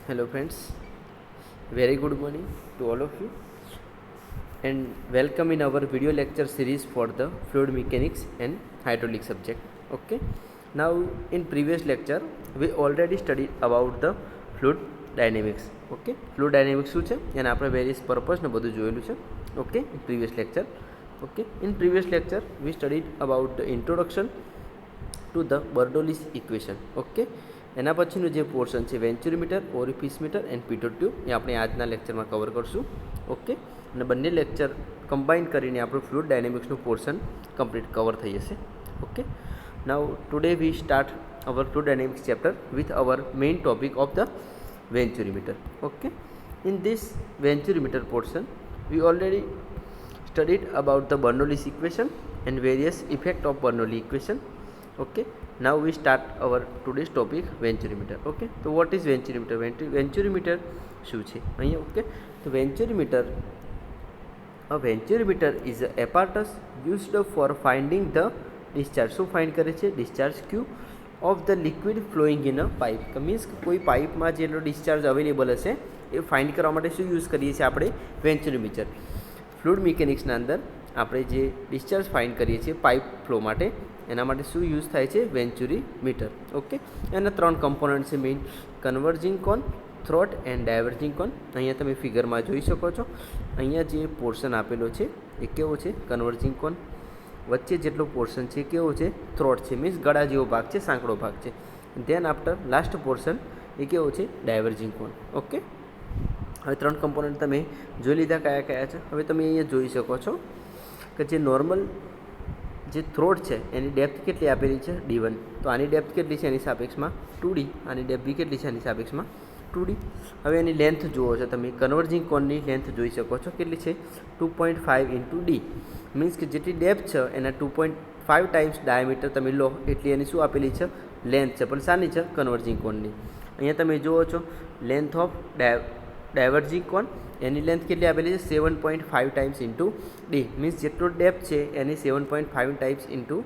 Hello friends, very good morning to all of you and welcome in our video lecture series for the fluid mechanics and hydraulic subject. Okay, now in previous lecture we already studied about the fluid dynamics. Okay, fluid dynamics શું છે અને આપણે various purpose ને બધું જોયેલું છે. Okay, in previous lecture. Okay, in previous lecture we studied about the introduction to the Bernoulli's equation. Okay, એના પછીનું જે પોર્શન છે વેન્ચ્યુરીમીટર, ઓરિફિસ મીટર એન્ડ પીટો ટ્યુબ એ આપણે આજના લેક્ચરમાં કવર કરશું. ઓકે, અને બંને લેક્ચર કમ્બાઇન કરીને આપણું ફ્લુઇડ ડાયનેમિક્સનું પોર્શન કમ્પ્લીટ કવર થઈ જશે. Okay, now today we start our fluid dynamics chapter with our main topic of the વેન્ચ્યુરીમીટર. Okay, in this venturometer portion we already studied about the Bernoulli's equation and various effect of Bernoulli equation. Okay, now we start our today's topic venturometer. Okay, so what is venturometer? Venturometer શું છે અહીંયા? Okay, તો venturometer is a apparatus used for finding the discharge. શું find કરે છે? discharge Q of the liquid flowing in a pipe. Means કોઈ પાઇપમાં જેટલો discharge available હશે એ ફાઇન્ડ કરવા માટે શું યુઝ કરીએ છીએ આપણે? વેન્ચ્યુરીમીટર. ફ્લુઇડ મિકેનિક્સના અંદર આપણે જે ડિસ્ચાર્જ ફાઇન્ડ કરીએ છીએ પાઇપ ફ્લો માટે એના માટે શું યુઝ થાય છે? વેન્ચ્યુરીમીટર. ઓકે, એના ત્રણ કમ્પોનન્ટ છે main: converging cone, throat and diverging cone. અહીંયા તમે ફિગરમાં જોઈ શકો છો. અહીંયા જે પોર્શન આપેલો છે એ કેવો છે? કન્વર્જિંગ કોન. વચ્ચે જેટલો પોર્શન છે કેવો છે? થ્રોટ છે, મીન્સ ગળા જેવો ભાગ છે, સાંકડો ભાગ છે. ધેન આફ્ટર લાસ્ટ પોર્શન એ કેવો છે? Diverging cone. ઓકે, હવે ત્રણ કમ્પોનન્ટ તમે જોઈ લીધા કયા કયા છે. હવે તમે અહીંયા જોઈ શકો છો કે જે નોર્મલ જે થ્રોટ છે એની ડેપ્થ કેટલી આપેલી છે? D1. તો આની ડેપ્થ કેટલી છે? એની સાપેક્ષમાં 2D. આની ડેપ્થ બી કેટલી છે? એની સાપેક્ષમાં 2D. હવે એની લેન્થ જુઓ છો તમે, કન્વર્જિંગ કોનની લેન્થ જોઈ શકો છો કેટલી છે? 2.5 ઇન્ટુ D. મીન્સ કે જેટલી ડેપ્થ છે એના 2.5 ટાઈમ્સ ડાયામીટર તમે લો એટલી એની શું આપેલી છે? લેન્થ છે. પણ શાની છે? કન્વર્જિંગ કોનની. અહીંયા તમે જુઓ છો લેન્થ ઓફ ડાયવર્જિંગ કોન, એની લેન્થ કેટલી આપેલી છે? 7.5 ટાઈમ્સ ઇન્ટુ D. મીન્સ જેટલો ડેપ્થ છે એની 7.5 ટાઈમ્સ ઇન્ટુ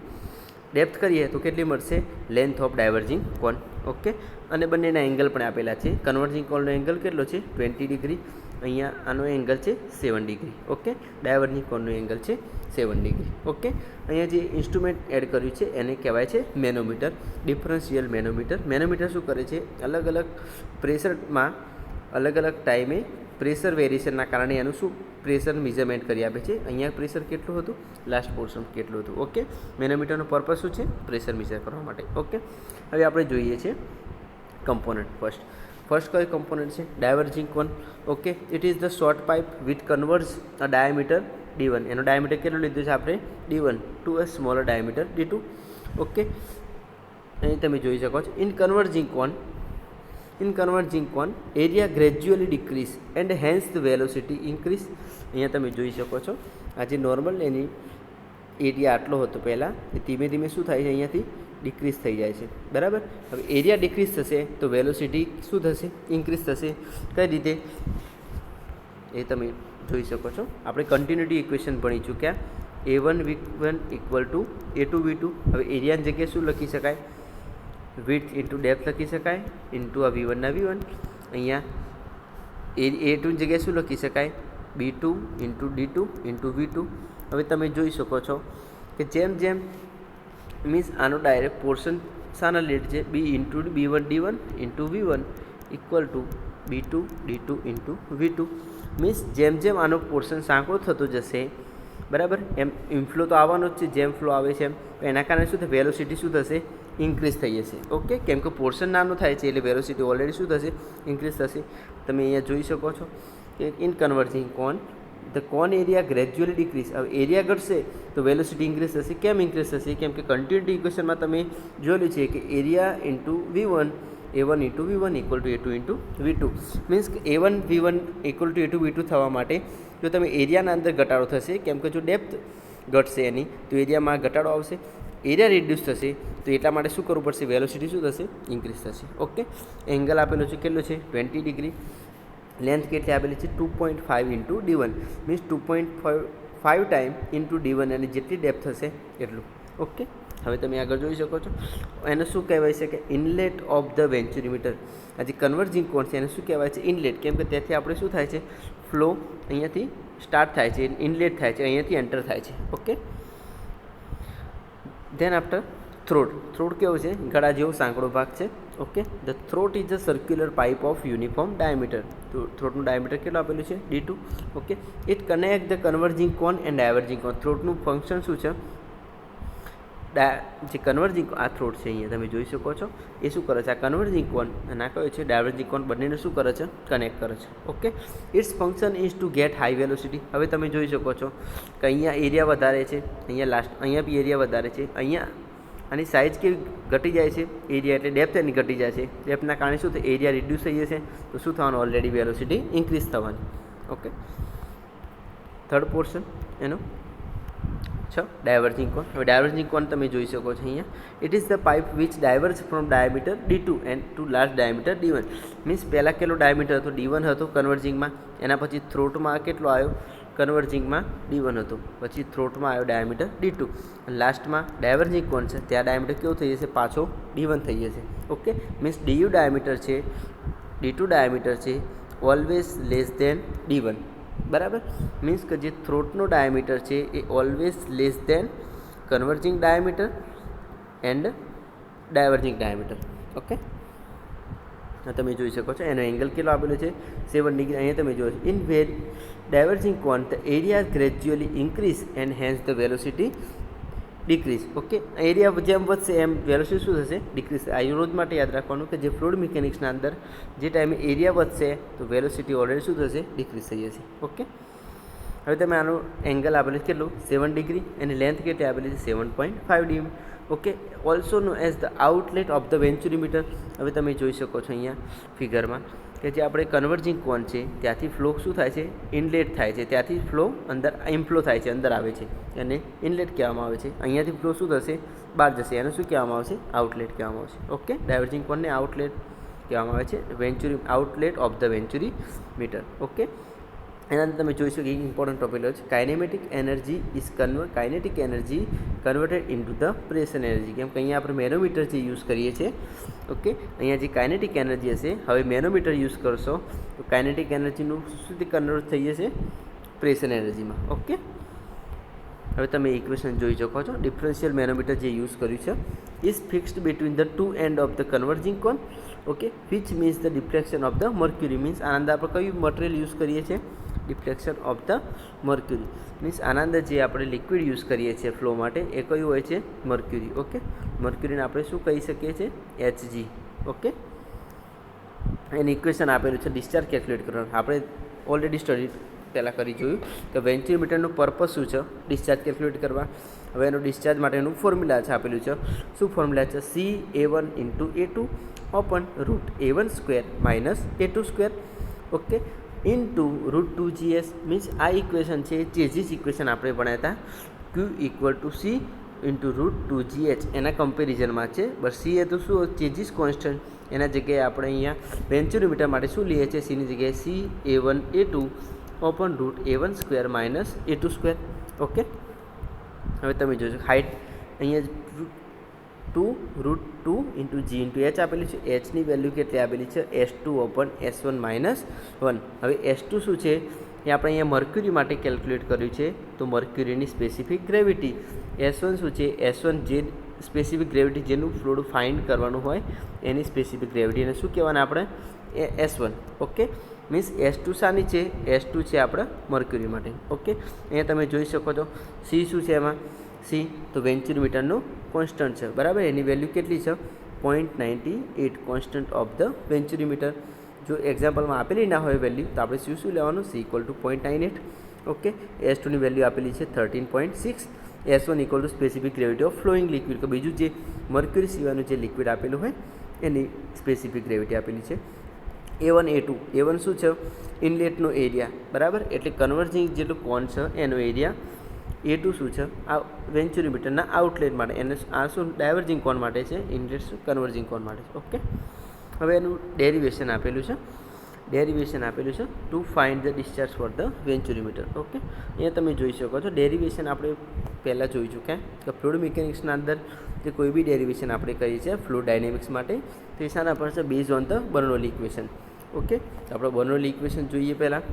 ડેપ્થ કરીએ તો કેટલી મળશે? Length of diverging cone. Okay, અને બંનેના એંગલ પણ આપેલા છે. કન્વર્જિંગ કોનનો એંગલ કેટલો છે? 20 ડિગ્રી. અહીંયા આનો એંગલ છે 7 ડિગ્રી. ઓકે, ડાયવર્જિંગ કોનનો એંગલ છે 7 ડિગ્રી. ઓકે, અહીંયા જે ઇન્સ્ટ્રુમેન્ટ એડ કર્યું છે એને કહેવાય છે મેનોમીટર, ડિફરન્શિયલ મેનોમીટર. મેનોમીટર શું કરે છે? અલગ અલગ પ્રેશરમાં અલગ અલગ ટાઈમે પ્રેશર વેરિએશનના કારણે એનું શું પ્રેશર મેઝરમેન્ટ કરી આપે છે. અહીંયા પ્રેશર કેટલું હતું? લાસ્ટ પોર્શન કેટલું હતું? ઓકે, મેનોમીટરનો પર્પઝ શું છે? પ્રેશર મેઝર કરવા માટે. ઓકે, હવે આપણે જોઈએ છીએ કમ્પોનન્ટ. ફર્સ્ટ કઈ કમ્પોનન્ટ છે? Diverging cone. Okay, it is the short pipe with converge a diameter D1. એનો ડાયામીટર કેટલું લીધું છે આપણે? D1 to a smaller diameter D2. Okay, અહીં તમે જોઈ શકો છો in converging cone area gradually decrease and hence the velocity increase. અહીંયા તમે જોઈ શકો છો આ જે નોર્મલ એની એરિયા આટલો હતો પહેલાં, એ ધીમે ધીમે શું થાય છે? અહીંયાથી ડિક્રીઝ થઈ જાય છે. બરાબર. હવે એરિયા ડિક્રીઝ થશે તો વેલોસિટી શું થશે? ઇન્ક્રીઝ થશે. કઈ રીતે એ તમે જોઈ શકો છો. આપણે કન્ટિન્યુટી ઇક્વેશન ભણી ચૂક્યા. A1 V1 equal to A2 V2. હવે એરિયાની જગ્યાએ શું લખી શકાય? વિડ્થ ઇન્ટુ ડેપ્થ લખી શકાય ઇન્ટુ આ V1 ના V1. અહીંયા A2ની જગ્યાએ શું લખી શકાય? B2 into D2 into V2. હવે તમે જોઈ શકો છો કે જેમ જેમ મીન્સ આનો ડાયરેક્ટ પોર્શન શાના લીડ છે? B into B1 D1 into V1 equal to B2 D2 into V2. Means જેમ જેમ આનો પોર્શન સાંકડો થતો જશે, બરાબર, એમ ઇનફ્લો તો આવવાનો જ છે. જેમ ફ્લો આવે છે એમ એના કારણે શું થશે? વેલોસિટી શું થશે? ઇન્ક્રીઝ થઈ જશે. ઓકે, કેમ કે પોર્શન નાનો થાય છે એટલે વેલોસિટી ઓલરેડી શું થશે? ઇન્ક્રીઝ થશે. તમે અહીંયા જોઈ શકો છો કે in converging cone the cone area gradually decrease. હવે એરિયા ઘટશે તો વેલોસિટી ઇન્ક્રીઝ થશે. કેમ ઇન્ક્રીઝ થશે? કેમ કે કન્ટિન્યુટી ઇક્વેશનમાં તમે જોયેલું છે કે area into V1 A1 into V1 equal to A2 into V2. Means કે A1 V1 equal to A2 V2 થવા માટે જો તમે એરિયાના અંદર ઘટાડો થશે, કેમ કે જો ડેપ્થ ઘટશે એની તો એરિયામાં ઘટાડો આવશે. એરિયા રિડ્યુસ થશે તો એટલા માટે શું કરવું પડશે? વેલોસિટી શું થશે? ઇન્ક્રીઝ થશે. ઓકે, એંગલ આપેલો છે કેટલો છે? 20 ડિગ્રી. લેન્થ કેટલી આપેલી છે? 2.5 into D1. Means 2.5 time into D1 અને જેટલી ડેપ્થ હશે એટલું. ઓકે, હવે તમે આગળ જોઈ શકો છો એને શું કહેવાય છે કે ઇનલેટ ઓફ ધ વેન્ચ્યુરીમીટર. આ જે કન્વર્જિંગ કોન છે એને શું કહેવાય છે? ઇનલેટ. કેમ કે ત્યાંથી આપણે શું થાય છે, ફ્લો અહીંયાથી સ્ટાર્ટ થાય છે, ઇનલેટ થાય છે, અહીંયાથી એન્ટર થાય છે. Okay. Then after throat. Throat કેવો છે? ગળા જેવો સાંકડો ભાગ છે. Okay. The throat is a circular pipe of uniform diameter. તો થ્રોટનું ડાયામીટર કેટલું આપેલું છે? D2. Okay. It connect the converging cone and diverging cone. થ્રોટનું ફંક્શન શું છે? જે કન્વર્જિંગ આ થ્રોટ છે અહીંયા તમે જોઈ શકો છો, એ શું કરે છે? આ કન્વર્જિંગ કોન અને આ કયો છે? Diverging cone. બંનેને શું કરે છે? કનેક્ટ કરે છે. Okay. Its function is to get high velocity. હવે તમે જોઈ શકો છો કે અહીંયા એરિયા વધારે છે, અહીંયા બી એરિયા વધારે છે. અહીંયા આની સાઇઝ કેવી ઘટી જાય છે? એરિયા એટલે ડેપ્થ એની ઘટી જાય છે. ડેપ્થના કારણે શું થાય? એરિયા રિડ્યુસ થઈ જશે. તો શું થવાનું? ઓલરેડી વેલોસિટી ઇન્ક્રીઝ થવાની. ઓકે. થર્ડ પોર્શન એનો ડાયવર્જિંગ કોન. હવે ડાયવર્જિંગ કોન તમે જોઈ શકો છો અહીંયા. It is the pipe which diverge from diameter D2 and to large diameter D1. Means પહેલાં કેટલો ડાયામીટર હતો? D1 હતો કન્વર્જિંગમાં. એના પછી થ્રોટમાં કેટલો આવ્યો? કન્વર્જિંગમાં D1 હતો. પછી થ્રોટમાં આવ્યો ડાયામીટર D2. અને લાસ્ટમાં ડાયવર્જિંગ કોન છે ત્યાં ડાયામીટર કેવું થઈ જશે? પાછો D1 થઈ જશે. ઓકે. મીન્સ DU ડાયામીટર છે, D2 ડાયામીટર છે, ઓલવેઝ લેસ દેન D1. બરાબર. મીન્સ કે જે થ્રોટનો ડાયામીટર છે એ always less than converging diameter and diverging diameter. Okay. તમે જોઈ શકો છો એનો એંગલ કેટલો આપેલો છે? 7 ડિગ્રી. અહીંયા તમે જોયો in diverging cone the area gradually increase and hence the velocity decrease. Okay. Area જેમ વધશે એમ વેલોસિટી શું થશે? ડિક્રીઝ. આ રોજ માટે યાદ રાખવાનું કે જે ફ્લુઇડ મિકેનિક્સના અંદર જે ટાઈમે એરિયા વધશે તો વેલોસિટી ઓલરેડી શું થશે? ડિક્રીઝ થઈ જશે. ઓકે. હવે તમે આનું એંગલ આપેલું કેટલું? 7 ડિગ્રી. એની લેન્થ કેટલી આપેલી છે? 7.5 DM. Okay. Also know as the outlet of the venturimeter. હવે તમે જોઈ શકો છો અહીંયા ફિગરમાં કે જે આપણે કન્વર્જિંગ કોન છે ત્યાંથી ફ્લો શું થાય છે? ઇનલેટ થાય છે. ત્યાંથી ફ્લો અંદર ઇનફ્લો થાય છે, અંદર આવે છે, એને ઇનલેટ કહેવામાં આવે છે. અહીંયાથી ફ્લો શું થશે? બહાર જશે. એને શું કહેવામાં આવશે? આઉટલેટ કહેવામાં આવશે. ઓકે. ડાયવર્જિંગ કોનને આઉટલેટ કહેવામાં આવે છે. Outlet of the વેન્ચ્યુરીમીટર. ઓકે. એના અંદર તમે જોઈ શકો એક ઇમ્પોર્ટન્ટ ટોપિક છે kinematic energy is kinetic energy converted into the pressure energy. કેમ કે અહીંયા આપણે મેનોમીટર જે યુઝ કરીએ છીએ. ઓકે. અહીંયા જે કાઇનેટિક એનર્જી હશે, હવે મેનોમીટર યુઝ કરશો તો કાઇનેટિક એનર્જીનું સુધી કન્વર્ટ થઈ જશે પ્રેશર એનર્જીમાં. ઓકે. હવે તમે ઇક્વેશન જોઈ શકો છો. ડિફરન્શિયલ મેનોમીટર જે યુઝ કર્યું છે is fixed between the two end of the converging cone. Okay. Which means the deflection of the mercury. Means આના અંદર આપણે કયું મટીરિયલ યુઝ કરીએ છીએ? Deflection of the mercury. Means આના અંદર જે આપણે લિક્વિડ યુઝ કરીએ છીએ ફ્લો માટે એ કયું હોય છે? મર્ક્યુરી. ઓકે. મર્ક્યુરીને આપણે શું કહી શકીએ છીએ? Hg. ઓકે. એની ઇક્વેશન આપેલું છે ડિસ્ચાર્જ કેલ્ક્યુલેટ કરવાનું. આપણે ઓલરેડી સ્ટડી પહેલાં કરી જોયું કે વેન્ચ્યુરીમીટરનું પર્પઝ શું છે? ડિસ્ચાર્જ કેલ્ક્યુલેટ કરવા. હવે એનું ડિસ્ચાર્જ માટેનું ફોર્મ્યુલા છે આપેલું છે. શું ફોર્મ્યુલા છે? CA1 × A2 open √A1² - A2². Okay. Into √2GS. Means આ ઇક્વેશન છે ચેઝિસ ઇક્વેશન આપણે ભણ્યા હતા. Q = C × √2GH એના કમ્પેરિઝનમાં છે. બસ C એ તો શું? ચેઝિસ કોન્સ્ટન્ટ. એના જગ્યાએ આપણે અહીંયા વેન્ચ્યુરીમીટર માટે શું લઈએ છીએ? C ની જગ્યાએ CA1 A2 open √A1² - A2². Okay. હવે તમે જોજો હાઇટ અહીંયા 2 √2 × G × H આપેલી છે. Hની વેલ્યુ કેટલી આપેલી છે? S2 open S1 - 1. હવે S2 શું છે? એ આપણે અહીંયા મર્ક્યુરી માટે કેલ્ક્યુલેટ કર્યું છે. તો મર્ક્યુરીની સ્પેસિફિક ગ્રેવિટી. S1 શું છે? S1 જે સ્પેસિફિક ગ્રેવિટી જેનું ફ્લુઇડ ફાઇન્ડ કરવાનું હોય એની સ્પેસિફિક ગ્રેવિટી. એને શું કહેવાના આપણે? S1. ઓકે. મીન્સ S2 શાની છે? S2 છે આપણા મર્ક્યુરી માટે. ઓકે. અહીંયા તમે જોઈ શકો છો C શું છે એમાં? C તો વેન્ચ્યુરીમીટરનું કોન્સ્ટન્ટ છે. બરાબર. એની વેલ્યુ કેટલી છે? 0.98 કોન્સ્ટન્ટ ઓફ ધ વેન્ચ્યુરીમીટર. જો એક્ઝામ્પલમાં આપેલી ના હોય વેલ્યુ તો આપણે શું લેવાનું? C = 0.98. ઓકે. S2ની વેલ્યુ આપેલી છે 13.6. S1 = specific gravity of flowing liquid. કે બીજું જે મર્ક્યુરી સિવાયનું જે લિક્વિડ આપેલું હોય એની સ્પેસિફિક ગ્રેવિટી આપેલી છે. A1 A2. A1 શું છે? ઇનલેટનો એરિયા. બરાબર. એટલે કન્વર્જિંગ જેટલું કોન છે એનો એરિયા. A2 શું છે? આ વેન્ચ્યુરીમીટરના આઉટલેટ માટે. એને આ શું? ડાયવર્જિંગ કોન માટે છે. ઇનલેટ શું? કન્વર્જિંગ કોન માટે છે. ઓકે. હવે એનું ડેરિવેશન આપેલું છે. ડેરિવેશન આપેલું છે to find the discharge for the venturi meter. Okay, અહીંયા તમે જોઈ શકો છો ડેરિવેશન આપણે પહેલાં જોઈ ચૂક્યા કે ફ્લુઇડ મિકેનિક્સના અંદર જે કોઈ બી ડેરિવેશન આપણે કરીએ છીએ ફ્લુઇડ ડાયનેમિક્સ માટે તે શાના પર છે? Base on the Bernoulli equation. Okay, તો આપણે બર્નોલી ઇક્વેશન જોઈએ પહેલાં.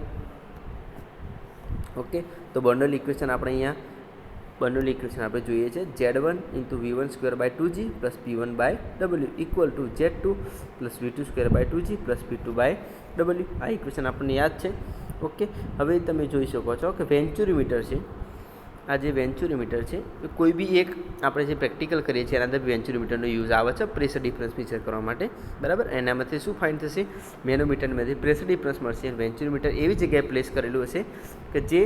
ઓકે, તો બર્નોલી ઇક્વેશન આપણે અહીંયા બર્નોલી ઇક્વેશન આપણે જોઈએ છે Z1 into V1 square by 2G plus P1 by W equal to Z2 plus V2 square by 2G plus P2 by W. આ ઇક્વેશન આપણને યાદ છે. ઓકે, હવે તમે જોઈ શકો છો કે વેન્ચુરીમીટર છે. આ જે વેન્ચુરીમીટર છે એ કોઈ બી એક આપણે જે પ્રેક્ટિકલ કરીએ છીએ એના અંદર વેન્ચુરીમીટરનો યુઝ આવે છે પ્રેશર ડિફરન્સ મેજર કરવા માટે. બરાબર, એનામાંથી શું ફાઇન્ડ થશે? મેનોમીટરમાંથી પ્રેશર ડિફરન્સ મળશે. વેન્ચુરીમીટર એવી જગ્યાએ પ્લેસ કરેલું હશે કે જે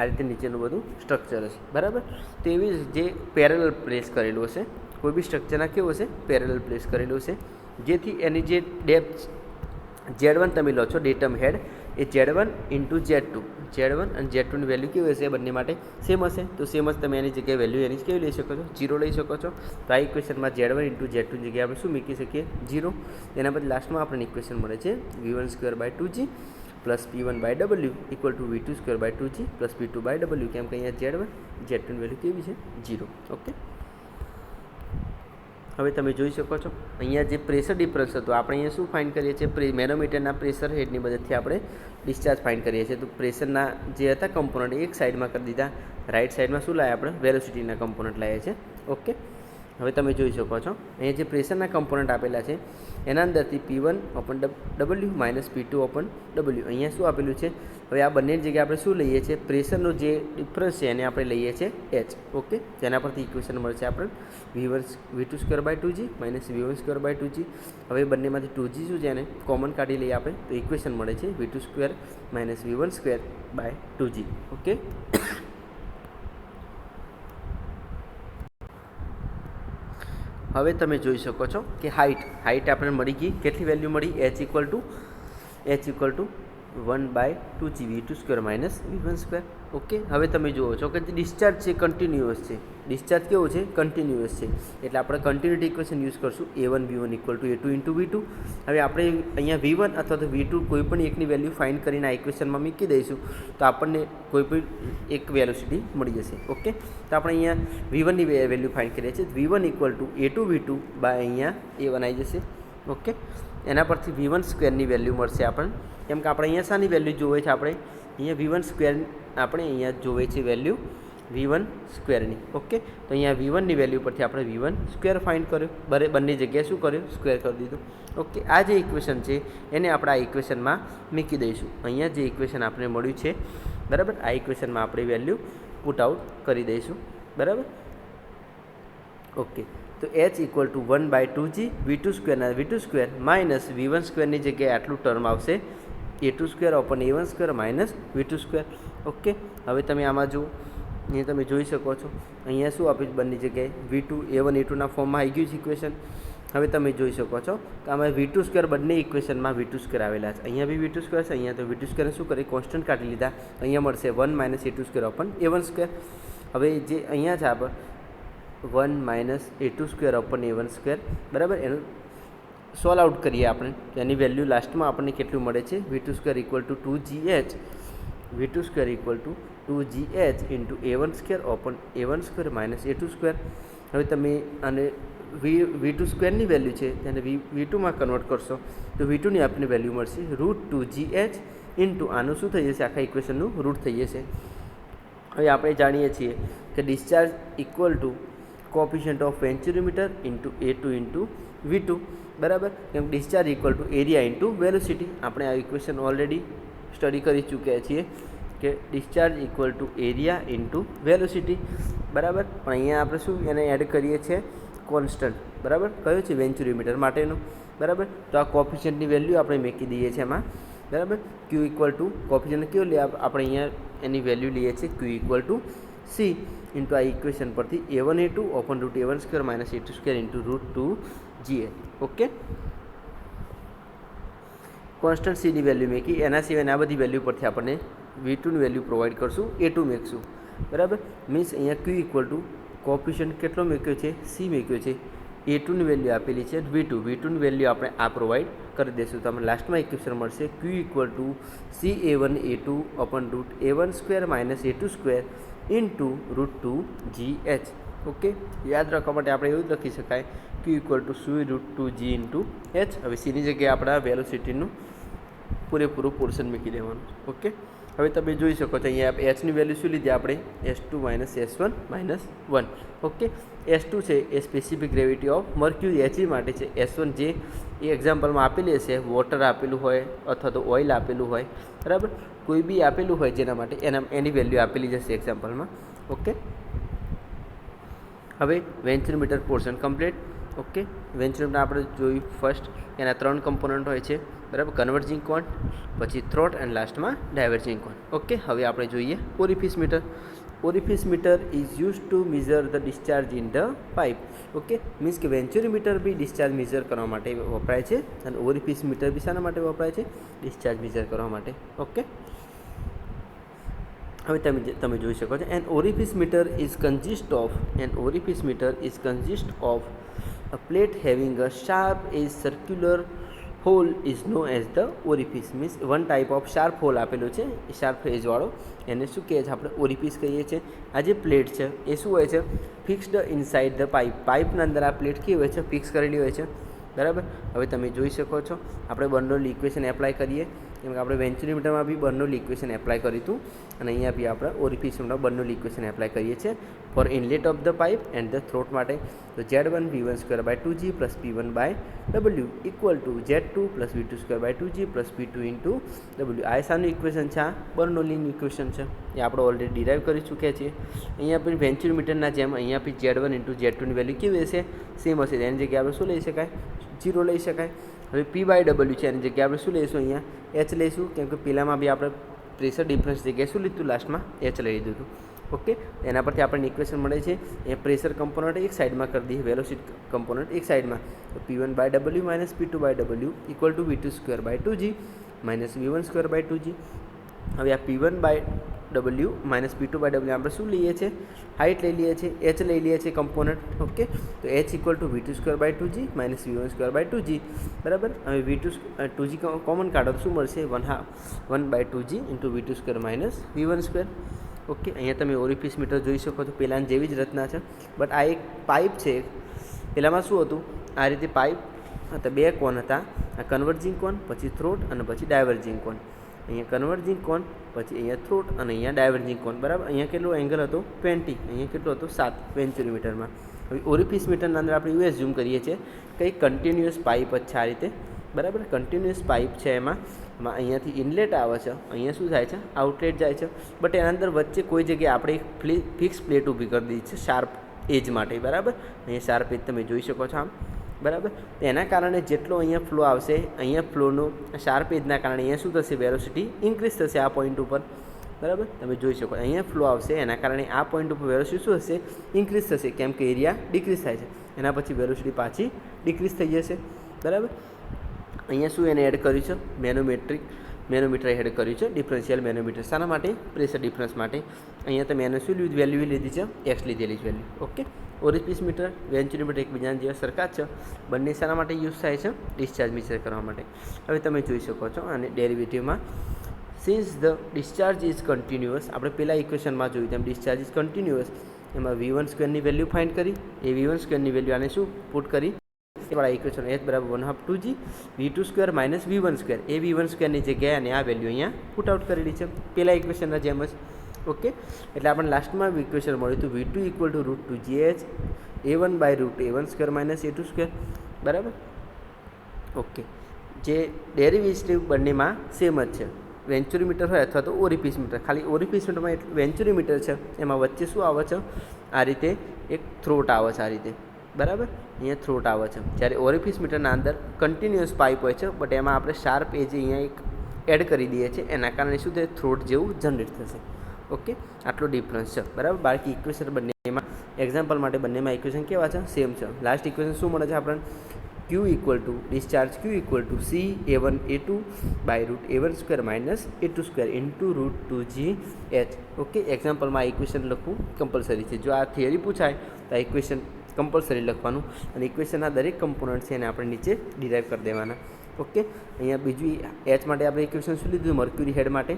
આ રીતે નીચેનું બધું સ્ટ્રક્ચર હશે. બરાબર, તો એવી જે પેરેલલ પ્લેસ કરેલું હશે. કોઈ બી સ્ટ્રક્ચરના કેવું હશે? પેરેલલ પ્લેસ કરેલું હશે, જેથી એની જે ડેપ્થ Z1 તમે લો છો ડેટમ હેડ એ Z1 ઇન્ટુ Z2 અને Z2ની વેલ્યુ કેવી હશે? બંને માટે સેમ હશે. તો સેમ જ તમે એની જગ્યાએ વેલ્યુ એની કેવી લઈ શકો છો? 0 લઈ શકો છો. તો આ ઇક્વેશનમાં Z1 ઇન્ટુ Z2ની જગ્યાએ આપણે શું મૂકી શકીએ? 0. એના પછી લાસ્ટમાં આપણને ઇક્વેશન મળે છે V1 square by 2G plus P1 by W equal to V2 square by 2G plus P2 by W. કેમ કે અહીંયા Z2ની વેલ્યુ કેવી છે? 0. ઓકે, હવે તમે જોઈ શકો છો અહીંયા જે પ્રેશર ડિફરન્સ હતો આપણે અહીંયા શું ફાઇન્ડ કરીએ છીએ? મેનોમીટરના પ્રેશર હેડની મદદથી આપણે ડિસ્ચાર્જ ફાઇન્ડ કરીએ છીએ. તો પ્રેશરના જે હતા કમ્પોનન્ટ એક સાઈડમાં કરી દીધા, રાઈટ સાઈડમાં શું લાવ્યા? આપણે વેલોસિટીના કમ્પોનન્ટ લાવ્યા છે. ઓકે, હવે તમે જોઈ શકો છો અહીંયા જે પ્રેશરના કમ્પોનન્ટ આપેલા છે એના અંદરથી P1 open W minus P2 open W. અહીંયા શું આપેલું છે? હવે આ બંને જગ્યાએ આપણે શું લઈએ છીએ? પ્રેશરનો જે ડિફરન્સ છે એને આપણે લઈએ છીએ H. ઓકે, તેના પરથી ઇક્વેશન મળશે આપણે V2 square by 2G minus V1 square by 2G. હવે બંનેમાંથી 2G શું છે એને કોમન કાઢી લઈએ આપણે તો ઇક્વેશન મળે છે V2 square minus V1 square by 2G. Okay, હવે તમે જોઈ શકો છો કે હાઇટ આપણને મળી ગઈ. કેટલી વેલ્યુ મળી? H equal to 1 by 2G V2 square minus V1 square. Okay, હવે તમે જુઓ છો કે ડિસ્ચાર્જ છે કન્ટિન્યુઅસ છે. ડિસ્ચાર્જ કેવું છે? કન્ટિન્યુઅસ છે. એટલે આપણે કન્ટિન્યુટી ઇક્વેશન યુઝ કરશું A1 V1 equal to A2 into V2. હવે આપણે અહીંયા V1 અથવા તો V2 કોઈ પણ એકની વેલ્યુ ફાઇન્ડ કરીને આ ઇક્વેશનમાં મૂકી દઈશું તો આપણને કોઈ પણ એક વેલોસિટી મળી જશે. ઓકે, તો આપણે અહીંયા V1ની વેલ્યુ ફાઇન્ડ કરીએ છીએ. V1 equal to A2 V2 by અહીંયા A1 આવી જશે. ઓકે, એના પરથી V1 સ્ક્વેરની વેલ્યુ મળશે આપણને. કેમ કે આપણે અહીંયા શાની વેલ્યુ જોવે છે? આપણે અહીંયા V1 સ્ક્વેર આપણે અહીંયા જોવે છે વેલ્યુ V1 સ્ક્વેરની. ઓકે, તો અહીંયા V1ની વેલ્યુ પરથી આપણે V1 સ્ક્વેર ફાઇન્ડ કર્યો. બંને જગ્યાએ શું કર્યું? સ્ક્વેર કરી દીધું. ઓકે, આ જે ઇક્વેશન છે એને આપણે આ ઇક્વેશનમાં મૂકી દઈશું. અહીંયા જે ઇક્વેશન આપણે મળ્યું છે બરાબર, આ ઇક્વેશનમાં આપણે વેલ્યુ પુટ આઉટ કરી દઈશું. બરાબર, ઓકે, તો H equal to 1 by 2G V2 સ્ક્વેરના V2 સ્ક્વેર માઇનસ V1 સ્ક્વેરની જગ્યાએ આટલું ટર્મ આવશે A2 square open A1 square minus V2 square. Okay, હવે તમે આમાં જુઓ, અહીંયા તમે જોઈ શકો છો અહીંયા શું આપ્યું? બંને જગ્યાએ V2 A1 A2ના ફોર્મમાં આવી ગયું છે ઇક્વેશન. હવે તમે જોઈ શકો છો કે આમાં V2 સ્ક્વેર બંને ઇક્વેશનમાં V2 સ્ક્વેર આવેલા છે. અહીંયા બી V2 સ્ક્વેર છે, અહીંયા તો V2 સ્ક્વેર શું કરી? કોન્સ્ટન્ટ કાઢી લીધા. અહીંયા મળશે 1 minus A2 square open A1 square. હવે જે અહીંયા છે આપણે 1 minus A2 square open A1 square. બરાબર, એનું સોલ્વ આઉટ કરીએ આપણે તો એની વેલ્યુ લાસ્ટમાં આપણને કેટલું મળે છે? V2 square equal to 2GH V2 square equal to 2GH into A1 square open A1 square minus A2 square. હવે તમે આને V2 સ્ક્વેરની વેલ્યુ છે તેને V2માં કન્વર્ટ કરશો તો V2ની આપણને વેલ્યુ મળશે √2GH ઇન્ટુ આનું શું થઈ જશે? આખા ઇક્વેશનનું રૂટ થઈ જશે. હવે આપણે જાણીએ છીએ કે discharge equal to coefficient of venturi meter into A2 into V2. બરાબર, કેમ discharge equal to area into velocity. આપણે આ ઇક્વેશન ઓલરેડી સ્ટડી કરી ચૂક્યા છીએ કે discharge equal to area into velocity. બરાબર, પણ અહીંયા આપણે શું એને એડ કરીએ છીએ? કોન્સ્ટન્ટ. બરાબર, કયો છે? વેન્ચુરીમીટર માટેનો. બરાબર, તો આ કોફિશિયન્ટની વેલ્યુ આપણે મૂકી દઈએ છીએ એમાં. બરાબર, Q ઇક્વલ ટુ કોફિશિયન્ટ કયો લે? આપણે અહીંયા એની વેલ્યુ લઈએ છીએ Q equal to C into આ ઇક્વેશન પરથી A1 A2 open root A1 square minus A2 square into √2GH. Okay, constant સીની વેલ્યુ મૂકી. એના સિવાય આ બધી વેલ્યુ પરથી આપણને V2ની વેલ્યુ પ્રોવાઈડ કરશું, A2 મૂકશું. બરાબર, મીન્સ અહીંયા Q ઇક્વલ ટુ કોફિશિયન્ટ કેટલો મૂક્યો છે? C મૂક્યો છે A2ની વેલ્યુ આપેલી છે V2ની વેલ્યુ આપણે આ પ્રોવાઈડ કરી દઈશું. તો આપણે લાસ્ટમાં ઇક્વેશન મળશે Q equal to CA1A2 upon root A1 square minus A2 square into root 2GH. Okay, યાદ રાખવા માટે આપણે એવું જ લખી શકાય Q equal to root 2G into H. હવે સીની જગ્યાએ આપણા વેલોસિટીનું પૂરેપૂરું પોર્શન મૂકી દેવાનું. ઓકે, હવે તમે જોઈ શકો છો અહીંયા એચની વેલ્યુ શું લીધી આપણે S2 minus S1 minus 1. Okay, S2 છે એ specific gravity of mercury He માટે છે. S1 જે એ એક્ઝામ્પલમાં આપેલી હશે, વોટર આપેલું હોય અથવા તો ઓઇલ આપેલું હોય, બરાબર, કોઈ બી આપેલું હોય જેના માટે એની વેલ્યુ આપેલી જશે એક્ઝામ્પલમાં. ઓકે, હવે વેન્ચુરીમીટર પોર્શન કમ્પ્લીટ. ઓકે, વેન્ચુરીમીટર આપણે જોયું ફર્સ્ટ એના 3 કમ્પોનન્ટ હોય છે, બરાબર, કન્વર્જિંગ ક્વોન્ટ, પછી થ્રોટ એન્ડ લાસ્ટમાં ડાયવર્જિંગ ક્વોન્ટ. ઓકે, હવે આપણે જોઈએ orifice meter. Orifice meter is use to measure the discharge in the pipe. Okay, means કે વેન્ચુરીમીટર બી ડિસ્ચાર્જ મેઝર કરવા માટે વપરાય છે અને ઓરિફિસ મીટર બી શાના માટે વપરાય છે? ડિસ્ચાર્જ મેઝર કરવા માટે. ઓકે, હવે તમે જોઈ શકો છો an orifice meter is consist of a plate having a sharp edge circular hole is known as the orifice. Means one type of sharp hole આપેલો છે, શાર્પ એજવાળો, એને શું કહે છે? આપણે ઓરિફિસ કહીએ છીએ. આ જે પ્લેટ છે એ શું હોય છે? ફિક્સ્ડ ઇનસાઇડ ધ પાઇપના અંદર આ પ્લેટ કેવી હોય છે? ફિક્સ કરેલી હોય છે, બરાબર. હવે તમે જોઈ શકો છો આપણે બર્નોલી ઇક્વેશન એપ્લાય કરીએ, કેમ કે આપણે વેન્ચુરીમીટરમાં બી બર્નોલી ઇક્વેશન એપ્લાય કર્યું હતું અને અહીંયા બી આપણે ઓરિફિસમાં બર્નોલી ઇક્વેશન એપ્લાય કરીએ છીએ for inlet of the pipe and the throat માટે. તો Z1 V1 square by 2G plus P1 by W equal to Z2 plus V2 square by 2G plus P2 into W. આ શાનું equation છે? આ બર્નોલીનું equation છે, એ આપણે already derive કરી ચૂક્યા છીએ. અહીંયા પણ વેન્ચુરીમીટરના જેમ અહીંયા બી Z1 ઇન્ટુ Z2ની વેલ્યુ કેવી હશે? સેમ હશે. એની જગ્યાએ આપણે શું લઈ શકાય? 0 લઈ શકાય. હવે P/W છે, એની જગ્યાએ આપણે શું લઈશું? અહીંયા H લઈશું, કેમ કે પેલામાં બી આપણે પ્રેશર ડિફરન્સ જગ્યાએ શું લીધું? લાસ્ટમાં H લઈ લીધું હતું. ઓકે, એના પરથી આપણને ઇક્વેશન મળે છે. એ પ્રેશર કમ્પોનન્ટ એક સાઈડમાં કરી દઈએ, વેલોસિટી કમ્પોનન્ટ એક સાઈડમાં. તો P1/W minus P2/W equal to V2 square by 2G minus V1 square by 2G. હવે આ P1/W માઇનસ P2/W આપણે શું લઈએ છીએ? હાઇટ લઈ લઈએ છીએ, H લઈ લઈએ છીએ કમ્પોનન્ટ. ઓકે, તો H equal to V2 square by 2G minus V1 square by 2G, બરાબર. હવે 2G કોમન કાઢો તો શું મળશે? 1/2G into V2 square minus V1 square. Okay, અહીંયા તમે ઓરિફિસ મીટર જોઈ શકો છો, પહેલાંની જેવી જ રચના છે, બટ આ એક પાઇપ છે. પહેલાંમાં શું હતું? આ રીતે પાઇપ હતા, 2 કોન હતા, આ કન્વર્જિંગ કોન, પછી થ્રોટ અને પછી ડાયવર્જિંગ કોન. અહીંયા કન્વર્જિંગ કોન, પછી અહીંયા થ્રોટ અને અહીંયા ડાયવર્જિંગ કોન, બરાબર. અહીંયા કેટલો એંગલ હતો? 20. અહીંયા કેટલો હતો? 7 વેન્ચુરીમીટરમાં. હવે ઓરિફિસ મીટરના અંદર આપણે US ઝૂમ કરીએ છીએ, કંઈ કન્ટિન્યુઅસ પાઇપ જ છે આ રીતે, બરાબર. કન્ટિન્યુઅસ પાઇપ છે, એમાં અહીંયાથી ઇનલેટ આવે છે, અહીંયા શું થાય છે? આઉટલેટ જાય છે. બટ એના અંદર વચ્ચે કોઈ જગ્યાએ આપણે એક ફિક્સ પ્લેટ ઊભી કરી દીધી છે શાર્પ એજ માટે, બરાબર. અહીંયા શાર્પ એજ તમે જોઈ શકો છો આમ, બરાબર. એના કારણે જેટલો અહીંયા ફ્લો આવશે, અહીંયા ફ્લોનો શાર્પ એજના કારણે અહીંયા શું થશે? વેલોસિટી ઇન્ક્રીઝ થશે આ પોઈન્ટ ઉપર, બરાબર. તમે જોઈ શકો અહીંયા ફ્લો આવશે, એના કારણે આ પોઈન્ટ ઉપર વેલોસિટી શું હશે? ઇન્ક્રીઝ થશે, કેમ કે એરિયા ડિક્રીઝ થાય છે. એના પછી વેલોસિટી પાછી ડિક્રીઝ થઈ જશે, બરાબર. અહીંયા શું એને એડ કર્યું છે? મેનોમીટર એડ કર્યું છે, ડિફરન્શિયલ મેનોમીટર. શાના માટે? પ્રેશર ડિફરન્સ માટે. અહીંયા તમે એને શું વેલ્યુ લીધી છે? X લીધેલી છે વેલ્યુ. ઓકે, ઓરિફિસ મીટર, વેન્ચુરીમીટર એકબીજાના જેવા સરખા છે, બંને શાના માટે યુઝ થાય છે? ડિસ્ચાર્જ મેઝર કરવા માટે. હવે તમે જોઈ શકો છો અને ડેરિવેટિવમાં since the discharge is continuous, આપણે પહેલાં ઇક્વેશનમાં જોયું તેમ ડિસ્ચાર્જ ઇઝ કન્ટિન્યુઅસ, એમાં V1 સ્ક્વેરની વેલ્યુ ફાઇન્ડ કરી, એ V1 સ્ક્વેરની વેલ્યુ આને શું પુટ કરી? વાળા ઇક્વેશન H બરાબર 1/2G V2 square minus V1 square, એ V1 સ્ક્વેરની જગ્યાએ અને આ વેલ્યુ અહીંયા પુટ આઉટ કરેલી છે પહેલાં ઇક્વેશનના જેમ જ. ઓકે, એટલે આપણને લાસ્ટમાં ઇક્વેશન મળ્યું હતું V2 equal to root 2GH A1 by root A1 square minus A2 square, બરાબર. ઓકે, જે ડેરિવેટિવ બંનેમાં સેમ જ છે, વેન્ચુરીમીટર હોય અથવા તો ઓરિફિસ મીટર. ખાલી ઓરિફિસ મીટરમાં વેન્ચુરીમીટર છે, એમાં વચ્ચે શું આવે છે? આ રીતે એક થ્રોટ આવે છે, આ રીતે, બરાબર. અહીંયા થ્રોટ આવે છે, જ્યારે ઓરિફિસ મીટરના અંદર કન્ટિન્યુઅસ પાઇપ હોય છે, બટ એમાં આપણે શાર્પ એજ અહીંયા એક એડ કરી દઈએ છીએ, એના કારણે શું થાય? થ્રોટ જેવું જનરેટ થશે. ઓકે, આટલો ડિફરન્સ છે, બરાબર. બાકી ઇક્વેશન બંનેમાં એક્ઝામ્પલ માટે બંનેમાં ઇક્વેશન કેવા છે? સેમ છે. લાસ્ટ ઇક્વેશન શું મળે છે આપણને? Q equal to discharge Q equal to CA1 A2 by root A1 square minus A2 square into root 2GH. Okay, એક્ઝામ્પલમાં આ ઇક્વેશન લખવું કમ્પલસરી છે. જો આ થિયરી પૂછાય તો આ ઇક્વેશન કમ્પલસરી લખવાનું અને ઇક્વેશનના દરેક કમ્પોનન્ટ છે એને આપણે નીચે ડિરાઈવ કરી દેવાના. ઓકે, અહીંયા બીજું એચ માટે આપણે ઇક્વેશન શું લીધું? મર્ક્યુરી હેડ માટે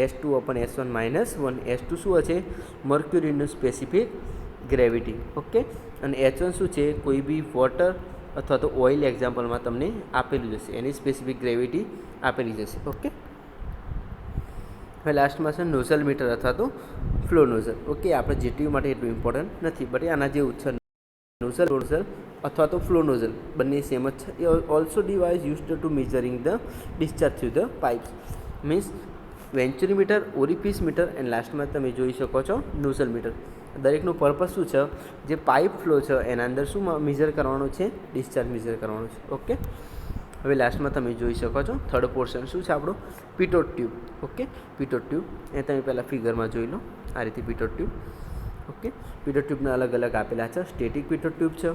S2/S1 - 1. S2 શું છે? મર્ક્યુરીનું સ્પેસિફિક ગ્રેવિટી. ઓકે, અને H1 શું છે? કોઈ બી વોટર અથવા તો ઓઇલ એક્ઝામ્પલમાં તમને આપેલું જશે, એની સ્પેસિફિક ગ્રેવિટી આપેલી જશે. ઓકે, હવે લાસ્ટમાં છે નોઝલ મીટર અથવા તો ફ્લો નોઝલ. ઓકે, આપણે જેટીયુ માટે એટલું ઇમ્પોર્ટન્ટ નથી, બટ આના જેવું છે. નોઝલ અથવા તો ફ્લો નોઝલ બંને સેમ જ છે. એ also device used to measuring the discharge through the pipes. Means venturi meter, orifice meter and લાસ્ટમાં તમે જોઈ શકો છો નોઝલ મીટર. દરેકનું પર્પઝ શું છે? જે પાઇપ ફ્લો છે એના અંદર શું મેઝર કરવાનું છે? ડિસ્ચાર્જ મેઝર કરવાનું છે. ઓકે, હવે લાસ્ટમાં તમે જોઈ શકો છો થર્ડ પોર્શન શું છે આપણો? Pitot tube. Okay, pitot tube એ તમે પહેલાં ફિગરમાં જોઈ લો, આ રીતે પિટોટ ટ્યુબ. ઓકે, પિટોટ ટ્યુબના અલગ અલગ આપેલા છે. સ્ટેટિક પિટોટ ટ્યુબ છે,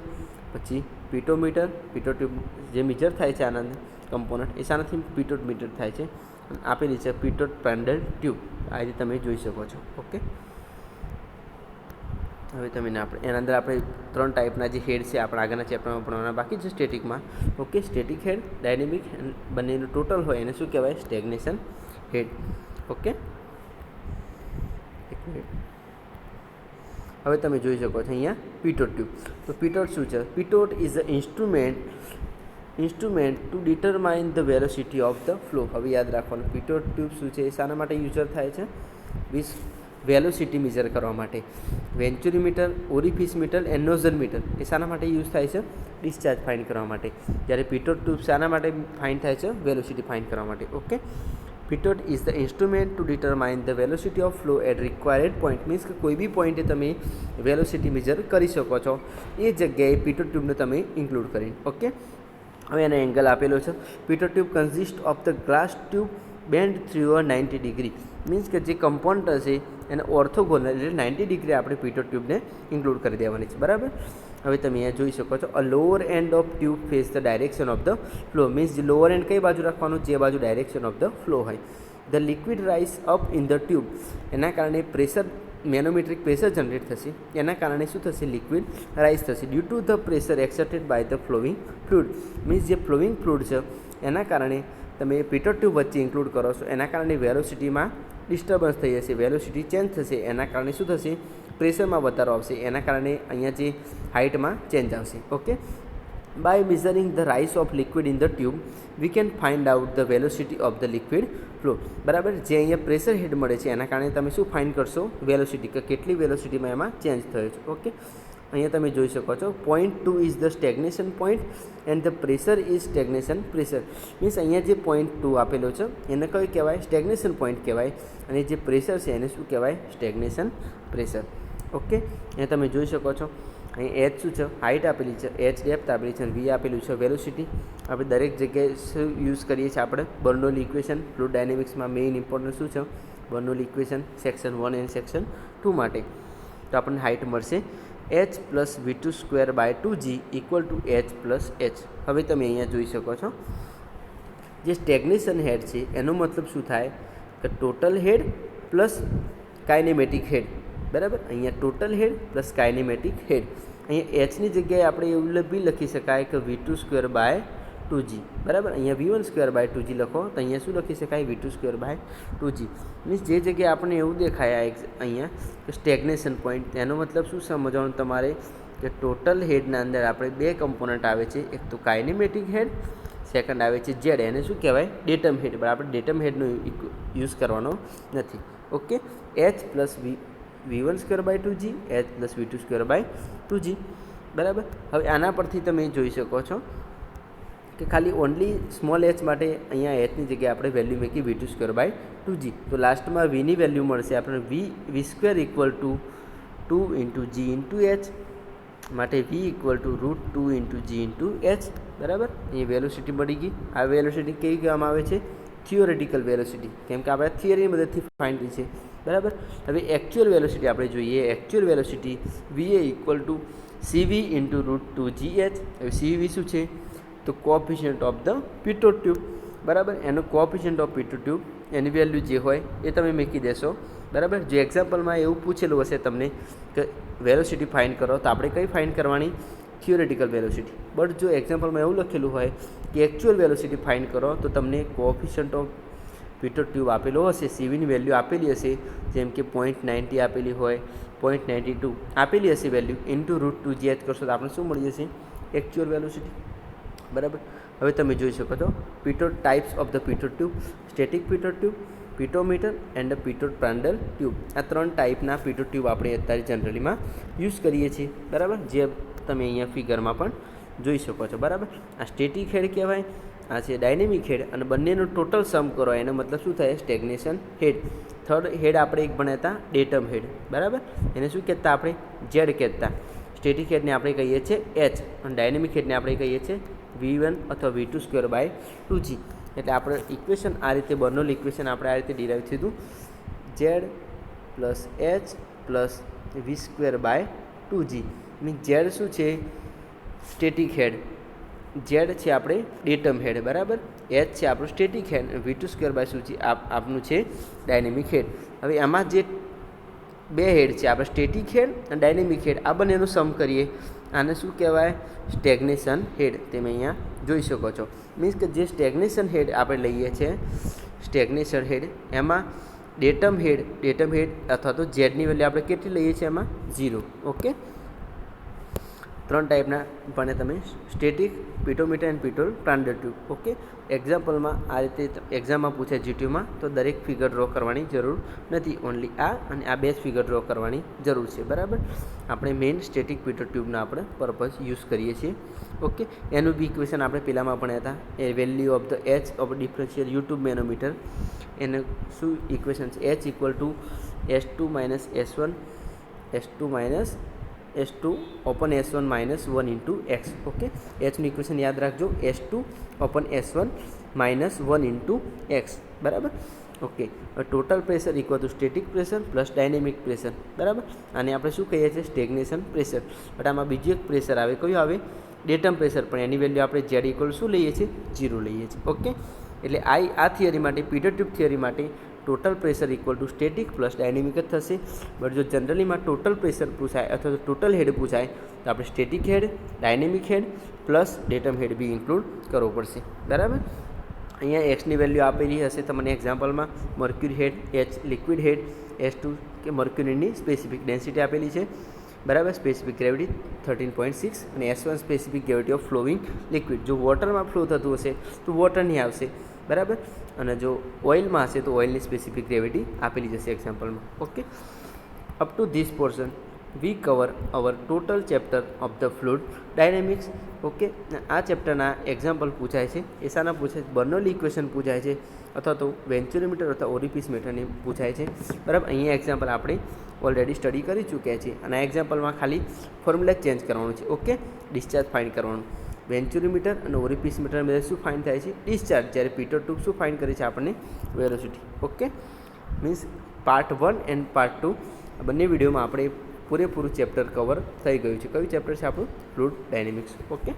પછી પિટોમીટર. પિટોટ ટ્યુબ જે મેજર થાય છે આનંદ કમ્પોનન્ટ એ શાનાથી? પિટોટ મીટર થાય છે. આપેલી છે પિટોટ પેન્ડલ ટ્યુબ, આ રીતે તમે જોઈ શકો છો. ઓકે, હવે તમે એના અંદર આપણે 3 ટાઈપના જે હેડ છે આપણા આગળના ચેપ્ટરમાં ભણવાના બાકી છે સ્ટેટિકમાં. ઓકે, સ્ટેટિક હેડ, ડાયનેમિક બંનેનું ટોટલ હોય એને શું કહેવાય? સ્ટેગ્નેશન હેડ. ઓકે, એક મિનિટ. હવે તમે જોઈ શકો છો અહીંયા પિટોટ ટ્યુબ. તો પિટોટ શું છે? Pitot is a instrument to determine the velocity of the flow. હવે યાદ રાખવાનું, પિટોટ ટ્યુબ શું છે? એ શાના માટે યુઝર થાય છે? વેલોસિટી મેઝર કરવા માટે. Venturi meter, orifice meter and nozzle meter એ શાના માટે યુઝ થાય છે? ડિસ્ચાર્જ ફાઇન્ડ કરવા માટે. જ્યારે પિટોટ ટ્યુબ શાના માટે ફાઇન્ડ થાય છે? વેલોસિટી ફાઇન્ડ કરવા માટે. Okay, Pitot is the instrument to determine the velocity of flow at required point. Means કે કોઈ બી પોઈન્ટે તમે વેલોસિટી મેઝર કરી શકો છો, એ જગ્યાએ પિટોટ ટ્યુબને તમે ઇન્ક્લુડ કરીને. ઓકે, હવે એનો એંગલ આપેલો છે. Pitot tube consist of the glass tube bend through a 90 degree. Means કે જે કમ્પાઉન્ડ હશે એને ઓર્થોગોનલ એટલે 90 ડિગ્રી આપણે પિટોટ ટ્યુબને ઇન્ક્લુડ કરી દેવાની છે. બરાબર, હવે તમે અહીંયા જોઈ શકો છો a lower end of tube face the direction of the flow. Means lower end કઈ બાજુ રાખવાનું? જે બાજુ ડાયરેક્શન ઓફ ધ ફ્લો હોય. The liquid rise up in the tube. એના કારણે પ્રેશર, મેનોમેટ્રિક પ્રેશર જનરેટ થશે. એના કારણે શું થશે? લિક્વિડ રાઇસ થશે due to the pressure exerted by the flowing fluid. Means જે ફ્લોવિંગ ફ્લુઇડ છે એના કારણે તમે પિટોટ ટ્યુબ વચ્ચે ઇન્ક્લુડ કરો છો, એના કારણે વેલોસિટીમાં ડિસ્ટર્બન્સ થઈ જશે, વેલોસિટી ચેન્જ થશે. એના કારણે શું થશે? પ્રેશરમાં વધારો આવશે. એના કારણે અહીંયા જે હાઇટમાં ચેન્જ આવશે. Okay, by measuring the rise of liquid in the tube we can find out the velocity of the liquid flow. બરાબર, જે અહીંયા પ્રેશર હેડ મળે છે એના કારણે તમે શું ફાઇન્ડ કરશો? વેલોસિટી, કે કેટલી વેલોસિટીમાં એમાં ચેન્જ થયો છે. ઓકે, અહીંયા તમે જોઈ શકો છો point 2 is the stagnation point and the pressure is stagnation pressure. Means અહીંયા જે પોઈન્ટ 2 આપેલો છે એને કયું કહેવાય? સ્ટેગ્નેશન પોઈન્ટ કહેવાય. અને જે પ્રેશર છે એને શું કહેવાય? સ્ટેગ્નેશન પ્રેશર. ઓકે, અહીંયા તમે જોઈ શકો છો અહીં એચ શું છે? હાઇટ આપેલી છે, એચ ડેપ્થ આપેલી છે, અને વી આપેલું છે વેલોસિટી. આપણે દરેક જગ્યાએ શું યુઝ કરીએ છીએ? આપણે બર્નોલી ઇક્વેશન. ફ્લુઇડ ડાયનેમિક્સમાં મેઇન ઇમ્પોર્ટન્ટ શું છે? બર્નોલી ઇક્વેશન સેક્શન 1 અને સેક્શન 2 માટે. તો આપણને હાઇટ મળશે h + v²/2g = h + h. હવે તમે અહીંયા જોઈ શકો છો જે સ્ટેગ્નેશન હેડ છે એનો મતલબ શું થાય? કે ટોટલ હેડ પ્લસ કાઇનેમેટિક હેડ. બરાબર, અહીંયા ટોટલ હેડ પ્લસ કાઇનેમેટિક હેડ. અહીંયા એચની જગ્યાએ આપણે એવું બી લખી શકાય કે v²/2g. બરાબર, અહીંયા v1²/2g લખો તો અહીંયા શું લખી શકાય? v2²/2g. મીન્સ જે જગ્યાએ આપણને એવું દેખાય અહીંયા કે સ્ટેગ્નેશન પોઈન્ટ, એનો મતલબ શું સમજવાનું તમારે? કે ટોટલ હેડના અંદર આપણે 2 કમ્પોનન્ટ આવે છે, એક તો કાઇનેમેટિક હેડ, સેકન્ડ આવે છે જેડ. એને શું કહેવાય? ડેટમ હેડ. બરાબર, આપણે ડેટમ હેડનો યુઝ કરવાનો નથી. Okay, h + v1²/2g, h + v2²/2g. બરાબર, હવે આના પરથી તમે જોઈ શકો છો કે ખાલી ઓનલી સ્મોલ એચ માટે અહીંયા એચની જગ્યાએ આપણે વેલ્યુ મૂકી v2²/2g. તો લાસ્ટમાં વીની વેલ્યુ મળશે આપણે v² = 2 × g × h. માટે v = √2 × g × h. બરાબર, અહીં વેલોસિટી મળી ગઈ. આ વેલોસિટી કેવી કહેવામાં આવે છે? થિયોરેટિકલ વેલોસિટી, કેમ કે આપણે થિયરીની મદદથી ફાઇન્ડ કરી છે. બરાબર, હવે એકચ્યુઅલ વેલોસિટી આપણે જોઈએ. Actual velocity va = cv × √2gh. હવે cv શું છે? તો coefficient of the Pitot tube. બરાબર, એનો કોએફિશિયન્ટ ઓફ પિટોટ ટ્યુબ એની વેલ્યુ જે હોય એ તમે મૂકી દેશો. બરાબર. જો એક્ઝામ્પલમાં એવું પૂછેલું હશે તમને કે વેલોસિટી ફાઇન્ડ કરો, તો આપણે કઈ ફાઇન્ડ કરવાની? Theoretical velocity. બટ જો એક્ઝામ્પલમાં એવું લખેલું હોય કે એકચ્યુઅલ વેલોસિટી ફાઇન્ડ કરો, તો તમને કોએફિશિયન્ટ ઓફ પીટોટ ટ્યુબ આપેલો હશે, સીવીની વેલ્યુ આપેલી હશે, જેમ કે 0.90 આપેલી હોય, 0.92 આપેલી હશે વેલ્યુ, ઇન્ટુ √2 કરશો તો આપણે શું મળી જશે? Actual velocity. બરાબર. હવે તમે જોઈ શકો છો Pitot types of the Pitot tube: static Pitot tube, pitometer and Pitot Prandtl tube. આ 3 ટાઈપના પીટોટ ટ્યુબ આપણે અત્યારે જનરલીમાં યુઝ કરીએ છીએ. બરાબર. જે તમે અહીંયા ફિગરમાં પણ જોઈ શકો છો. બરાબર. આ સ્ટેટિક હેડ કહેવાય, આ છે ડાયનેમિક હેડ, અને બંનેનું ટોટલ સમ કરો એનો મતલબ શું થાય? સ્ટેગ્નેશન હેડ. થર્ડ હેડ આપણે એક ભણ્યા હતા ડેટમ હેડ. બરાબર. એને શું કહેતા? આપણે જેડ કહેતા. સ્ટેટિક હેડને આપણે કહીએ છીએ એચ, અને ડાયનેમિક હેડને આપણે કહીએ છીએ V1 અથવા V2² / 2g. એટલે આપણે ઇક્વેશન આ રીતે બર્નોલ ઇક્વેશન આપણે આ રીતે ડિરાઈવ થયું હતું: Z + H + V² / 2g. Means Z શું છે? સ્ટેટિક હેડ. ઝેડ છે આપણે ડેટમ હેડ. બરાબર. એચ છે આપણું સ્ટેટિક હેડ, V2² / 2g આપનું છે ડાયનેમિક હેડ. હવે આમાં જે બે હેડ છે આપણે સ્ટેટિક હેડ અને ડાયનેમિક હેડ, આ બંનેનું સમ કરીએ, આને શું કહેવાય? સ્ટેગ્નેશન હેડ. તમે અહીંયા જોઈ શકો છો. મીન્સ કે જે સ્ટેગ્નેશન હેડ આપણે લઈએ છીએ, સ્ટેગ્નેશન હેડ, એમાં ડેટમ હેડ અથવા તો ઝેડની વેલ્યુ આપણે કેટલી લઈએ છીએ? એમાં 0. ઓકે. 3 ટાઈપના પણ તમે static, પીટોમીટર and Pitot Prandtl tube. Okay. એક્ઝામ્પલમાં આ રીતે એક્ઝામમાં પૂછે જીટીયુમાં, તો દરેક ફિગર ડ્રો કરવાની જરૂર નથી. ઓનલી આ અને આ બે જ ફિગર ડ્રો કરવાની જરૂર છે. બરાબર. આપણે મેઇન સ્ટેટિક પીટોટ ટ્યુબના આપણે પર્પઝ યુઝ કરીએ છીએ. ઓકે. એનું બી ઇક્વેશન આપણે પહેલાંમાં ભણ્યા હતા. એ value of the H of differential U tube manometer, એનું શું ઇક્વેશન છે? H = S2 - S1 S2 upon S1 - 1 into x. Okay. એચનું equation યાદ રાખજો, S2 upon S1 - 1 into x. બરાબર. Okay. Total pressure = static pressure plus dynamic pressure. બરાબર. આને આપણે શું કહીએ છીએ? સ્ટેગ્નેશન પ્રેશર. બટ આમાં બીજું એક પ્રેશર આવે, કયું આવે? Datum pressure. પણ એની વેલ્યુ આપણે Z = શું લઈએ છીએ? 0 લઈએ છીએ. ઓકે. એટલે આ થિયરી માટે, પીટોટ ટ્યુબ થિયરી માટે total pressure = static plus dynamic જ થશે. બટ જો જનરલીમાં ટોટલ પ્રેશર પૂછાય અથવા તો ટોટલ હેડ પૂછાય, તો આપણે static head, dynamic had plus datum head B include કરવો પડશે. બરાબર. અહીંયા એક્સની વેલ્યુ આપેલી હશે તમને એક્ઝામ્પલમાં: મર્ક્યુરી હેડ, H લિક્વિડ હેડ, S2 કે મર્ક્યુરીની સ્પેસિફિક ડેન્સિટી આપેલી છે. બરાબર. સ્પેસિફિક ગ્રેવિટી 13.6 અને S1 specific gravity of flowing liquid. જો વોટરમાં ફ્લો થતું હશે તો વોટરની આવશે. બરાબર. અને જો ઓઇલમાં હશે તો ઓઇલની સ્પેસિફિક ગ્રેવિટી આપેલી જશે એક્ઝામ્પલમાં. Okay. Up to this portion we cover our total chapter of the fluid dynamics. Okay. આ ચેપ્ટરના એક્ઝામ્પલ પૂછાય છે. એ શાના પૂછાય? બર્નોલી ઇક્વેશન પૂછાય છે, અથવા તો વેન્ચ્યુરીમીટર અથવા ઓરિફિસ મીટરની પૂછાય છે. બરાબર. અહીંયા એક્ઝામ્પલ આપણે ઓલરેડી સ્ટડી કરી ચૂક્યા છીએ, અને આ એક્ઝામ્પલમાં ખાલી ફોર્મ્યુલા ચેન્જ કરવાનું છે. ઓકે. ડિસ્ચાર્જ ફાઇન્ડ કરવાનું. વેન્ચ્યુરીમીટર અને ઓરિફિસ મીટર બે શું ફાઇન્ડ થાય છે? ડિસ્ચાર્જ. જ્યારે પીટોટ ટ્યુબ શું ફાઇન્ડ કરે છે? આપણને velocity. Okay. Means part 1 and part 2 બંને વિડીયોમાં આપણે પૂરેપૂરું ચેપ્ટર કવર થઈ ગયું છે. કયું ચેપ્ટર છે આપણું? Fluid dynamics. ઓકે.